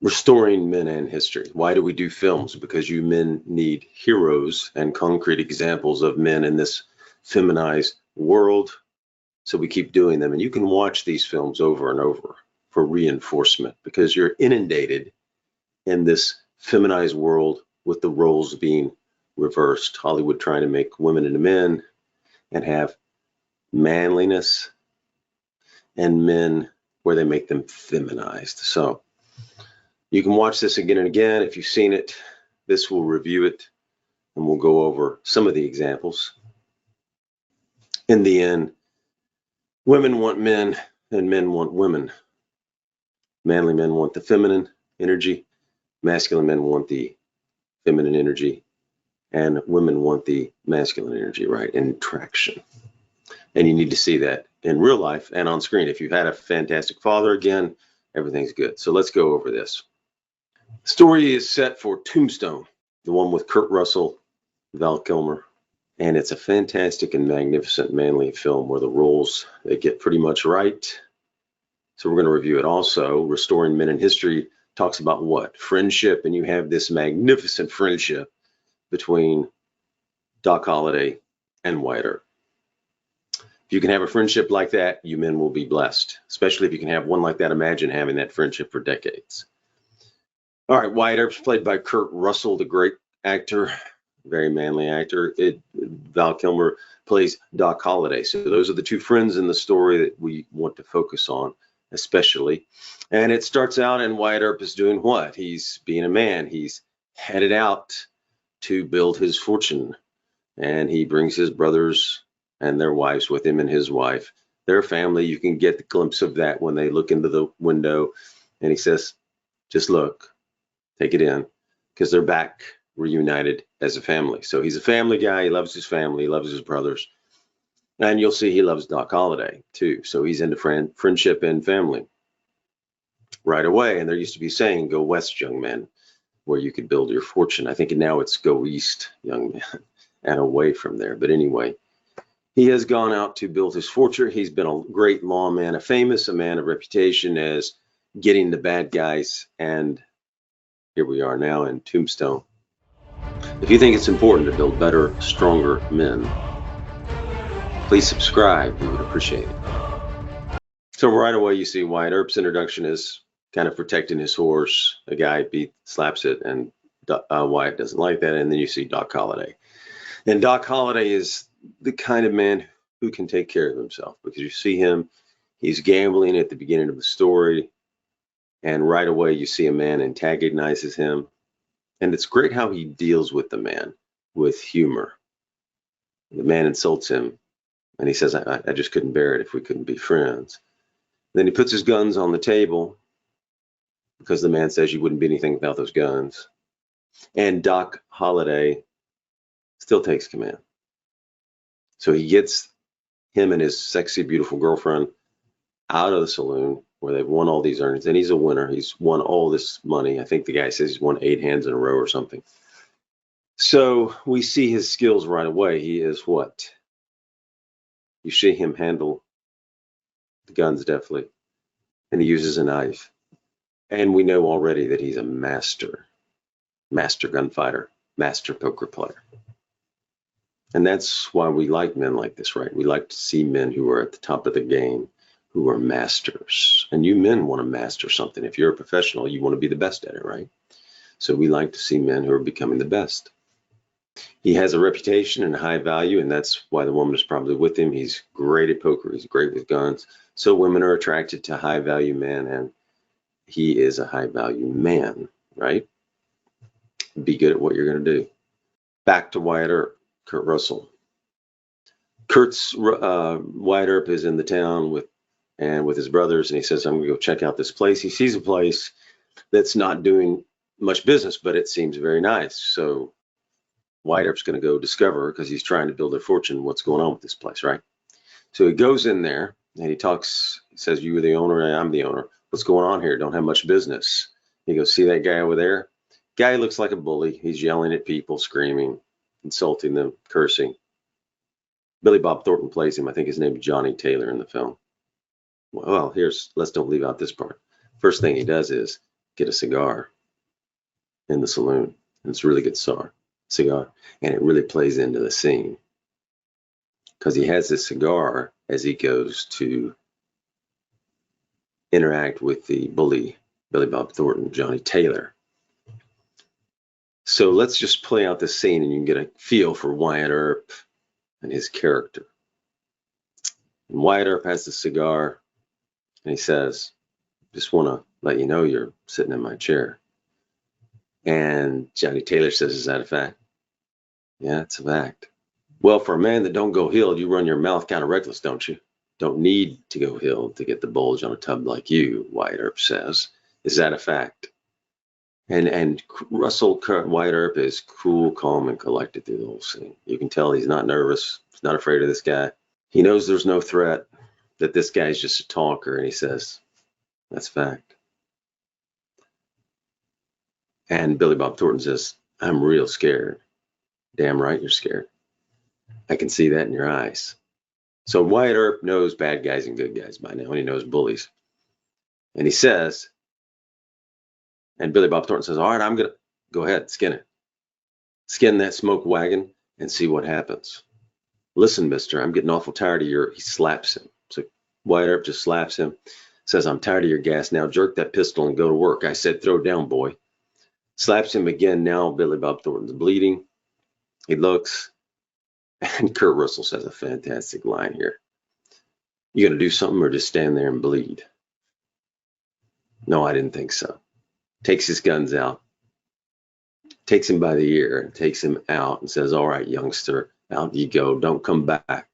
Restoring men and history. Why do we do films? Because you men need heroes and concrete examples of men in this feminized world. So we keep doing them. And you can watch these films over and over for reinforcement because you're inundated in this feminized world with the roles being reversed. Hollywood trying to make women into men and have manliness, and men where they make them feminized. So you can watch this again and again. If you've seen it, this will review it, and we'll go over some of the examples. In the end, women want men and men want women. Manly men want the feminine energy. Masculine men want the feminine energy. And women want the masculine energy, right? And traction. And you need to see that in real life and on screen. If you've had a fantastic father, again, everything's good. So let's go over this. The story is set for Tombstone, the one with Kurt Russell, Val Kilmer. And it's a fantastic and magnificent manly film where the roles, they get pretty much right. So we're going to review it also. Restoring Men in History talks about what? Friendship. And you have this magnificent friendship between Doc Holliday and Wyatt Earp. If you can have a friendship like that, you men will be blessed, especially if you can have one like that. Imagine having that friendship for decades. All right, Wyatt Earp's played by Kurt Russell, the great actor, very manly actor. Val Kilmer plays Doc Holliday. So those are the two friends in the story that we want to focus on, especially. And it starts out, and Wyatt Earp is doing what? He's being a man. He's headed out to build his fortune, and he brings his brothers and their wives with him, and his wife, their family. You can get the glimpse of that when they look into the window, and he says, just look, take it in, because they're back reunited as a family. So he's a family guy. He loves his family. He loves his brothers. And you'll see he loves Doc Holliday too. So he's into friendship and family right away. And there used to be a saying, go west, young men, where you could build your fortune. I think now it's go east, young men, and away from there. But anyway, he has gone out to build his fortune. He's been a great lawman, a man of reputation as getting the bad guys. And here we are now in Tombstone. If you think it's important to build better, stronger men, please subscribe. We would appreciate it. So right away, you see Wyatt Earp's introduction is kind of protecting his horse. A guy slaps it, and Wyatt doesn't like that. And then you see Doc Holliday. And Doc Holliday is the kind of man who can take care of himself, because you see him, he's gambling at the beginning of the story. And right away, you see a man antagonizes him. And it's great how he deals with the man with humor. The man insults him, and he says, I just couldn't bear it if we couldn't be friends. Then he puts his guns on the table because the man says you wouldn't be anything without those guns. And Doc Holliday still takes command. So he gets him and his sexy, beautiful girlfriend out of the saloon where they've won all these earnings. And he's a winner. He's won all this money. I think the guy says he's won 8 hands in a row or something. So we see his skills right away. He is what? You see him handle the guns deftly. And he uses a knife. And we know already that he's a master gunfighter, master poker player. And that's why we like men like this, right? We like to see men who are at the top of the game, who are masters. And you men want to master something. If you're a professional, you want to be the best at it, right? So we like to see men who are becoming the best. He has a reputation and a high value, and that's why the woman is probably with him. He's great at poker. He's great with guns. So women are attracted to high value men, and he is a high value man, right? Be good at what you're going to do. Back to Wyatt Earp, Kurt Russell. Wyatt Earp is in the town with his brothers, and he says, I'm going to go check out this place. He sees a place that's not doing much business, but it seems very nice. So Wyatt Earp's going to go discover, because he's trying to build a fortune, what's going on with this place, right? So he goes in there and he says, you are the owner, I'm the owner. What's going on here? Don't have much business. He goes, see that guy over there? Guy looks like a bully. He's yelling at people, screaming, insulting them, cursing. Billy Bob Thornton plays him. I think his name is Johnny Taylor in the film. Well, let's don't leave out this part. First thing he does is get a cigar in the saloon. And it's a really good cigar. And it really plays into the scene because he has this cigar as he goes to interact with the bully, Billy Bob Thornton, Johnny Taylor. So let's just play out this scene and you can get a feel for Wyatt Earp and his character. And Wyatt Earp has the cigar and he says, just want to let you know you're sitting in my chair. And Johnny Taylor says, is that a fact? Yeah, it's a fact. Well, for a man that don't go hill, you run your mouth kind of reckless, don't you? Don't need to go hill to get the bulge on a tub like you, Wyatt Earp says. Is that a fact? And Wyatt Earp is cool, calm, and collected through the whole scene. You can tell he's not nervous. He's not afraid of this guy. He knows there's no threat, that this guy's just a talker, and he says, that's a fact. And Billy Bob Thornton says, I'm real scared. Damn right you're scared. I can see that in your eyes. So Wyatt Earp knows bad guys and good guys by now, and he knows bullies. And he says, and Billy Bob Thornton says, all right, I'm going to go ahead, skin it. Skin that smoke wagon and see what happens. Listen, mister, I'm getting awful tired of he slaps him. So Wyatt Earp just slaps him, says, I'm tired of your gas. Now jerk that pistol and go to work. I said, throw down, boy. Slaps him again. Now Billy Bob Thornton's bleeding. He looks, and Kurt Russell says a fantastic line here. You gonna do something or just stand there and bleed? No, I didn't think so. Takes his guns out, takes him by the ear, and takes him out and says, all right, youngster, out you go. Don't come back.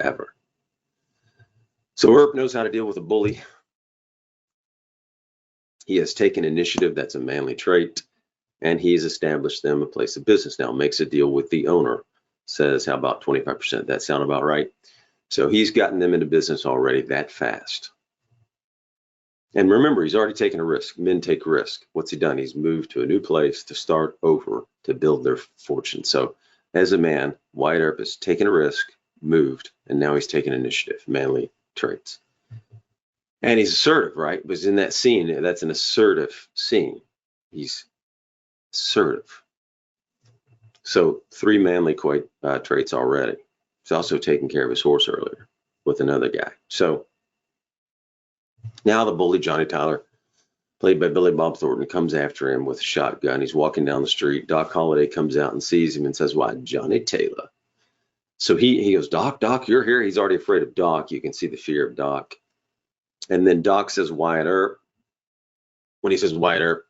Ever. So Earp knows how to deal with a bully. He has taken initiative. That's a manly trait. And he's established them a place of business now. Makes a deal with the owner. Says, how about 25%? That sound about right? So he's gotten them into business already that fast. And remember, he's already taken a risk. Men take risk. What's he done? He's moved to a new place to start over, to build their fortune. So as a man, Wyatt Earp has taken a risk, moved, and now he's taken initiative, manly traits. And he's assertive, right? Because in that scene, that's an assertive scene. He's assertive. So 3 manly traits already. He's also taking care of his horse earlier with another guy. So now the bully, Johnny Tyler, played by Billy Bob Thornton, comes after him with a shotgun. He's walking down the street. Doc Holliday comes out and sees him and says, why, Johnny Taylor. So he goes, Doc, you're here. He's already afraid of Doc. You can see the fear of Doc. And then Doc says, Wyatt Earp. When he says Wyatt Earp,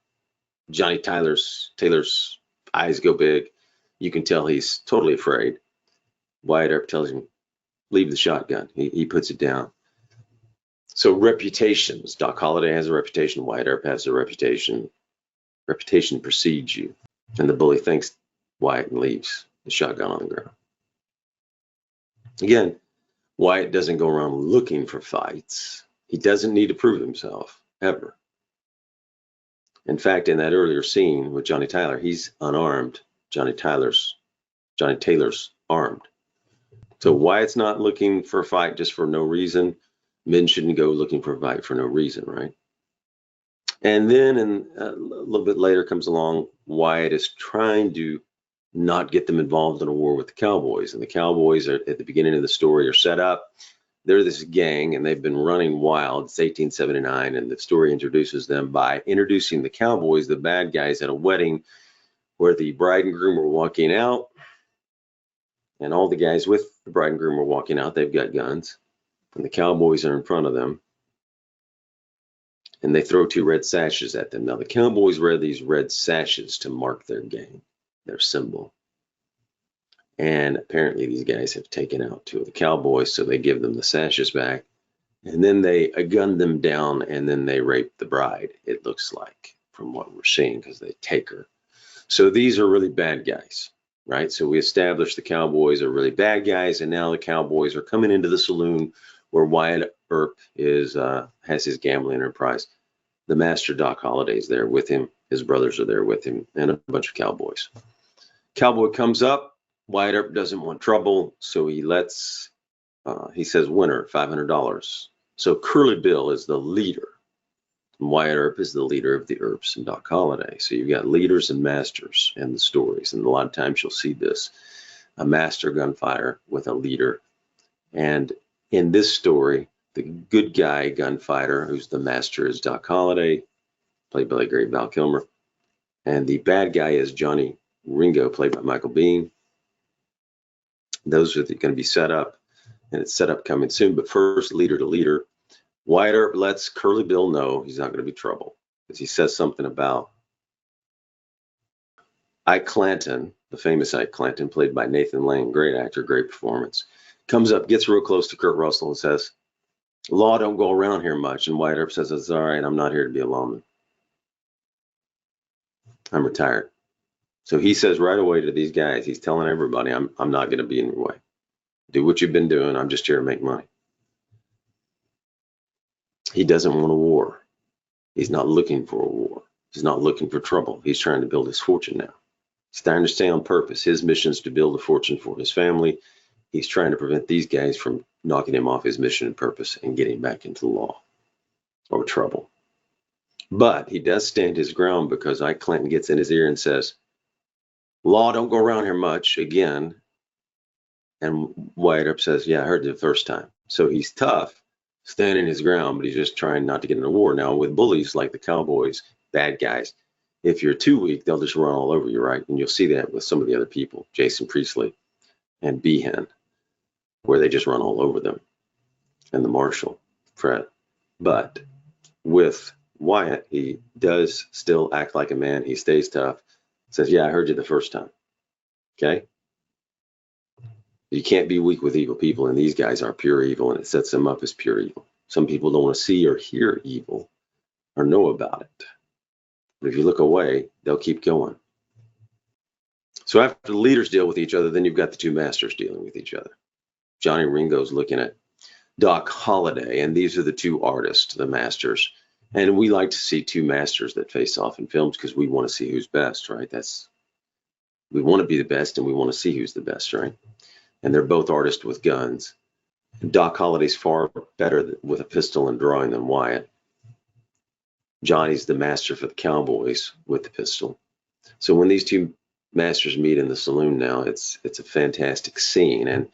Johnny Taylor's eyes go big. You can tell he's totally afraid. Wyatt Earp tells him, leave the shotgun. He puts it down. So reputations. Doc Holliday has a reputation. Wyatt Earp has a reputation. Reputation precedes you. And the bully thanks Wyatt and leaves the shotgun on the ground. Again, Wyatt doesn't go around looking for fights. He doesn't need to prove himself, ever. In fact, in that earlier scene with Johnny Tyler, he's unarmed. Johnny Taylor's armed. So Wyatt's not looking for a fight just for no reason. Men shouldn't go looking for a fight for no reason, right? And then a little bit later comes along, Wyatt is trying to not get them involved in a war with the Cowboys. And the Cowboys are at the beginning of the story are set up. They're this gang and they've been running wild. It's 1879 and the story introduces them by introducing the Cowboys, the bad guys, at a wedding where the bride and groom are walking out. And all the guys with the bride and groom are walking out. They've got guns. And the Cowboys are in front of them. And they throw 2 red sashes at them. Now, the Cowboys wear these red sashes to mark their gang, their symbol. And apparently these guys have taken out 2 of the Cowboys, so they give them the sashes back. And then they gun them down, and then they rape the bride, it looks like, from what we're seeing, because they take her. So these are really bad guys, right? So we established the Cowboys are really bad guys, and now the Cowboys are coming into the saloon where Wyatt Earp has his gambling enterprise. The master, Doc Holliday, is there with him. His brothers are there with him, and a bunch of cowboys. Cowboy comes up. Wyatt Earp doesn't want trouble, so he says, winner, $500. So Curly Bill is the leader Wyatt Earp is the leader of the Earps and Doc Holliday. So you've got leaders and masters in the stories. And a lot of times you'll see this, a master gunfighter with a leader. And in this story, the good guy gunfighter, who's the master, is Doc Holliday, played by the great Val Kilmer. And the bad guy is Johnny Ringo, played by Michael Biehn. Those are going to be set up, and it's set up coming soon. But first, leader to leader. Wyatt Earp lets Curly Bill know he's not going to be trouble, because he says something about Ike Clanton, the famous Ike Clanton, played by Nathan Lane, great actor, great performance, comes up, gets real close to Kurt Russell and says, "Law don't go around here much." And Wyatt Earp says, "It's all right, I'm not here to be a lawman. I'm retired." So he says right away to these guys, he's telling everybody, I'm not going to be in your way. Do what you've been doing. I'm just here to make money. He doesn't want a war. He's not looking for a war. He's not looking for trouble. He's trying to build his fortune now. He's trying to stay on purpose. His mission is to build a fortune for his family. He's trying to prevent these guys from knocking him off his mission and purpose and getting back into the law or trouble. But he does stand his ground, because Ike Clanton gets in his ear and says, "Law don't go around here much," again. And Wyatt Earp says, "Yeah, I heard it the first time." So he's tough, standing his ground, but he's just trying not to get in a war. Now, with bullies like the Cowboys, bad guys, if you're too weak, they'll just run all over you, right? And you'll see that with some of the other people, Jason Priestley and Behan, where they just run all over them, and the Marshal, Fred. But with Wyatt, he does still act like a man. He stays tough, says, "Yeah, I heard you the first time." Okay? You can't be weak with evil people, and these guys are pure evil, and it sets them up as pure evil. Some people don't want to see or hear evil or know about it. But if you look away, they'll keep going. So after the leaders deal with each other, then you've got the two masters dealing with each other. Johnny Ringo's looking at Doc Holliday, and these are the two artists, the masters. And we like to see two masters that face off in films, because we want to see who's best, right? We want to be the best, and we want to see who's the best, right? And they're both artists with guns. Doc Holliday's far better with a pistol and drawing than Wyatt. Johnny's the master for the Cowboys with the pistol. So when these two masters meet in the saloon now, it's a fantastic scene. And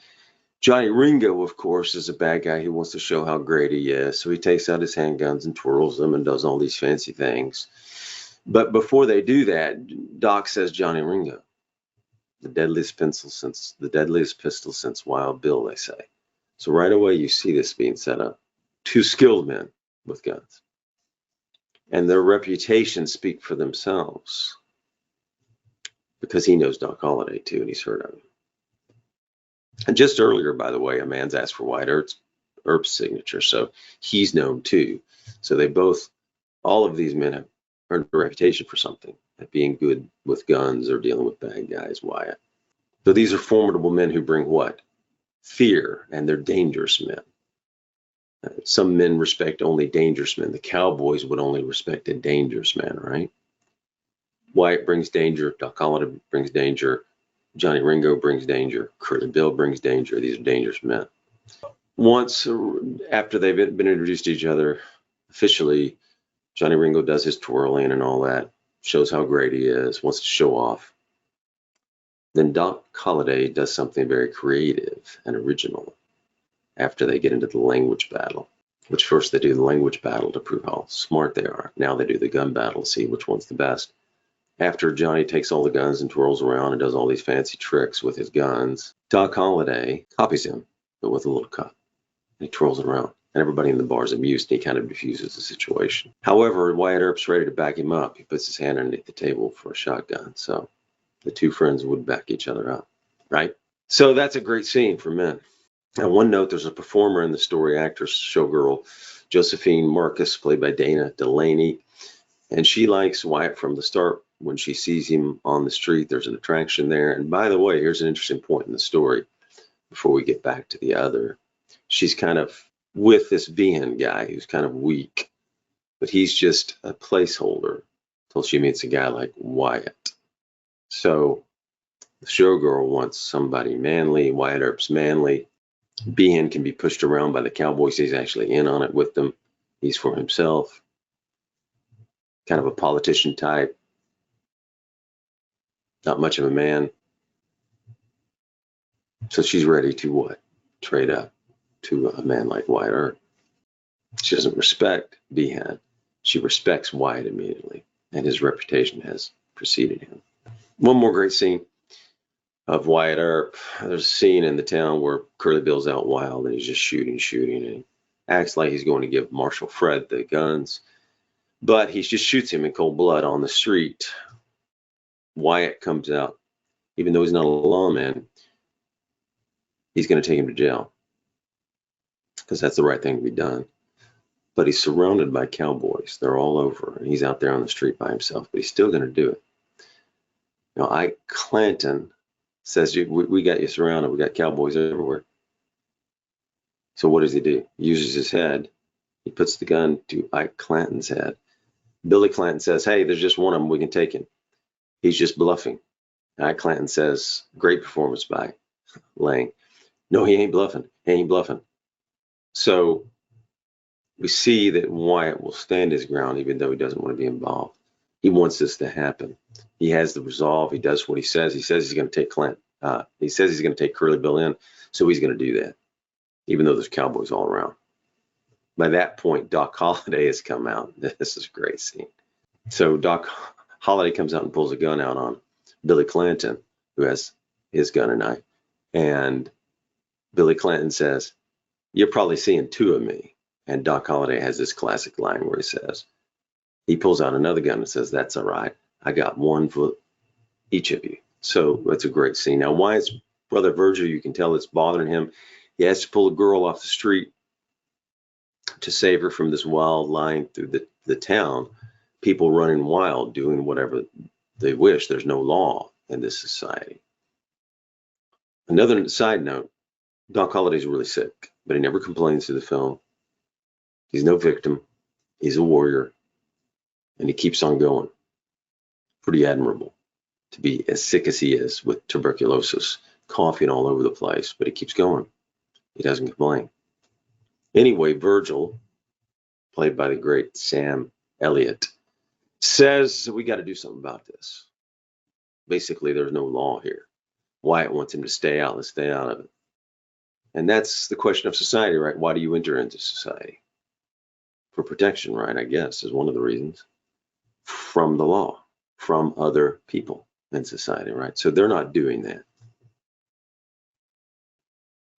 Johnny Ringo, of course, is a bad guy who wants to show how great he is. So he takes out his handguns and twirls them and does all these fancy things. But before they do that, Doc says, "Johnny Ringo, the deadliest pistol since Wild Bill," they say. So right away, you see this being set up. Two skilled men with guns. And their reputations speak for themselves, because he knows Doc Holliday too, and he's heard of him. And just earlier, by the way, a man's asked for Wyatt Earp's signature, so he's known too. So all of these men have earned a reputation for something, at being good with guns or dealing with bad guys, Wyatt. So these are formidable men who bring what? Fear, and they're dangerous men. Some men respect only dangerous men. The Cowboys would only respect a dangerous man, right? Wyatt brings danger. Doc Holliday brings danger. Johnny Ringo brings danger. Curly Bill brings danger. These are dangerous men. Once, after they've been introduced to each other officially, Johnny Ringo does his twirling and all that, shows how great he is, wants to show off. Then Doc Holliday does something very creative and original after they get into the language battle, which first they do the language battle to prove how smart they are. Now they do the gun battle to see which one's the best. After Johnny takes all the guns and twirls around and does all these fancy tricks with his guns, Doc Holliday copies him, but with a little cut. And he twirls it around. And everybody in the bar is amused, and he kind of diffuses the situation. However, Wyatt Earp's ready to back him up. He puts his hand underneath the table for a shotgun. So the two friends would back each other up, right? So that's a great scene for men. Now, one note, there's a performer in the story, actress, showgirl, Josephine Marcus, played by Dana Delaney. And she likes Wyatt from the start. When she sees him on the street, there's an attraction there. And by the way, here's an interesting point in the story before we get back to the other. She's kind of with this Behan guy who's kind of weak, but he's just a placeholder until she meets a guy like Wyatt. So the showgirl wants somebody manly. Wyatt Earp's manly. Behan can be pushed around by the Cowboys. He's actually in on it with them. He's for himself. kind of a politician type, not much of a man. So she's ready to what? Trade up to a man like Wyatt Earp. She doesn't respect Behan. She respects Wyatt immediately, and his reputation has preceded him. One more great scene of Wyatt Earp. There's a scene in the town where Curly Bill's out wild, and he's just shooting, and he acts like he's going to give Marshal Fred the guns, but he just shoots him in cold blood on the street. Wyatt comes out, even though he's not a lawman, he's going to take him to jail because that's the right thing to be done. But he's surrounded by cowboys. They're all over. And he's out there on the street by himself, but he's still going to do it. You know, Ike Clanton says, we got you surrounded. We got cowboys everywhere. So what does he do? He uses his head. He puts the gun to Ike Clanton's head. Billy Clanton says, hey, there's just one of them. We can take him. He's just bluffing. Ike Clanton says, great performance by Lang. No, he ain't bluffing. He ain't bluffing. So we see that Wyatt will stand his ground even though he doesn't want to be involved. He wants this to happen. He has the resolve. He does what he says. He says he's going to take he says he's going to take Curly Bill in, so he's going to do that, even though there's cowboys all around. By that point, Doc Holliday has come out. This is a great scene. So Doc Holliday comes out and pulls a gun out on Billy Clanton, who has his gun and knife. And Billy Clanton says, you're probably seeing two of me. And Doc Holliday has this classic line where he says, he pulls out another gun and says, that's all right. I got one for each of you. So that's a great scene. Now, Wyatt's brother Virgil, you can tell it's bothering him. He has to pull a girl off the street to save her from this wild line through the town. People running wild, doing whatever they wish. There's no law in this society. Another side note, Doc Holliday's really sick, but he never complains through the film. He's no victim. He's a warrior. And he keeps on going. Pretty admirable to be as sick as he is with tuberculosis, coughing all over the place, but he keeps going. He doesn't complain. Anyway, Virgil, played by the great Sam Elliott, says we got to do something about this. Basically, there's no law here. Wyatt wants him to stay out. Let's stay out of it. And that's the question of society, right? Why do you enter into society? For protection, right? I guess is one of the reasons. From the law, from other people in society, right? So they're not doing that.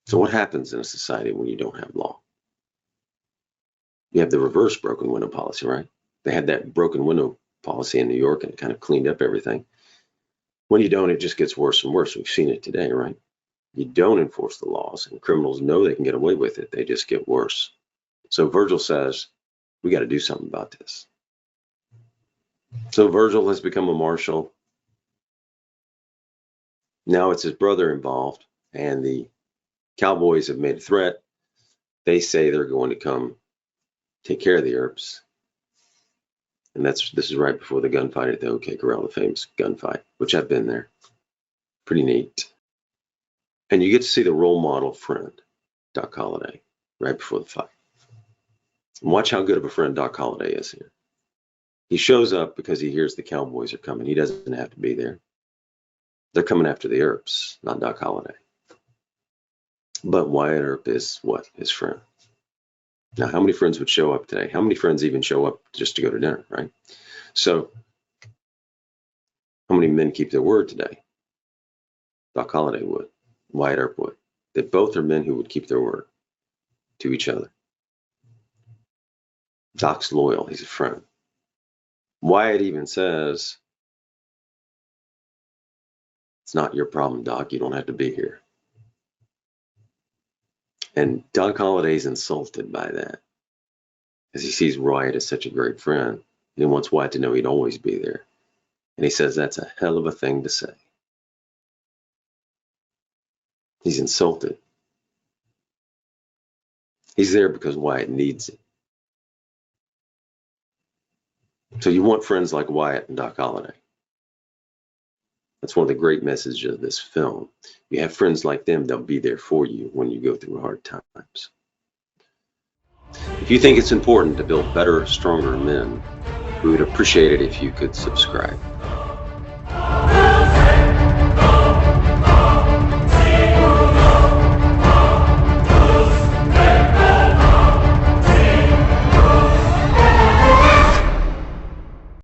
So what happens in a society when you don't have law? You have the reverse broken window policy, right? They had that broken window policy in New York and it kind of cleaned up everything. When you don't, it just gets worse and worse. We've seen it today, right? You don't enforce the laws and criminals know they can get away with it. They just get worse. So Virgil says, we got to do something about this. So Virgil has become a marshal. Now it's his brother involved, and the cowboys have made a threat. They say they're going to come take care of the Earps. And this is right before the gunfight at the OK Corral, the famous gunfight, which I've been there. Pretty neat. And you get to see the role model friend, Doc Holliday, right before the fight. And watch how good of a friend Doc Holliday is here. He shows up because he hears the cowboys are coming. He doesn't have to be there. They're coming after the Earps, not Doc Holliday. But Wyatt Earp is what? His friend. Now, how many friends would show up today? How many friends even show up just to go to dinner, right? So, how many men keep their word today? Doc Holliday would. Wyatt Earp would. They both are men who would keep their word to each other. Doc's loyal. He's a friend. Wyatt even says, it's not your problem, Doc. You don't have to be here. And Doc Holliday's insulted by that because he sees Wyatt as such a great friend. And he wants Wyatt to know he'd always be there. And he says that's a hell of a thing to say. He's insulted. He's there because Wyatt needs it. So you want friends like Wyatt and Doc Holliday. That's one of the great messages of this film. You have friends like them, they'll be there for you when you go through hard times. If you think it's important to build better, stronger men, We would appreciate it if you could subscribe.